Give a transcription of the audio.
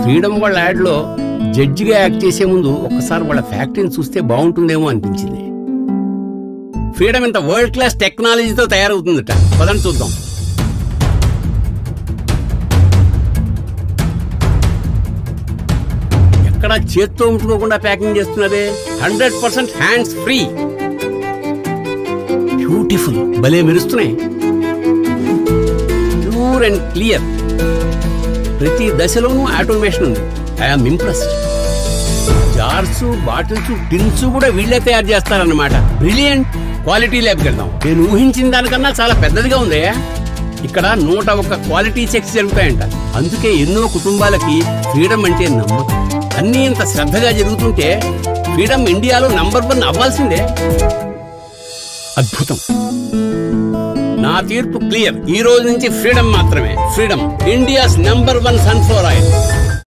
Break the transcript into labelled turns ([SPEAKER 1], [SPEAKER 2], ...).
[SPEAKER 1] Freedom వాళ్ళ యాడ్లో జడ్జిగా యాక్ట్ చేసే ముందు ఒక్కసారి వాళ్ళ ఫ్యాక్టరీని చూస్తే బాగుంటుందేమో అనిపించింది. ఫ్రీడమ్ ఇంత వరల్డ్ క్లాస్ టెక్నాలజీతో తయారవుతుందట. పదండి చూద్దాం. ఎక్కడ చేత్తో ఉంచుకోకుండా ప్యాకింగ్ చేస్తున్నదే. 100% హ్యాండ్స్ ఫ్రీ. బ్యూటిఫుల్, భలే మెరుస్తున్నాయి. Pure and clear. ప్రతి దశలోనూ ఆటోమేషన్ ఉంది. I'm impressed. Jars, bottles, tins కూడా వీళ్ళే తయారు చేస్తారన్నమాట. బ్రిలియంట్. క్వాలిటీ ల్యాబ్కి వెళ్దాం. నేను ఊహించిన దానికన్నా చాలా పెద్దదిగా ఉంది. ఇక్కడ 101 క్వాలిటీ చెక్స్ జరుగుతాయంట. అందుకే ఎన్నో కుటుంబాలకి ఫ్రీడమ్ అంటే నమ్మకం. అన్నీ ఇంత శ్రద్ధగా జరుగుతుంటే ఫ్రీడమ్ ఇండియాలో నంబర్ 1 అవ్వాల్సిందే. అద్భుతం. నా తీర్పు క్లియర్. ఈ రోజు నుంచి ఫ్రీడమ్ మాత్రమే. Freedom, India's number 1 sunflower oil.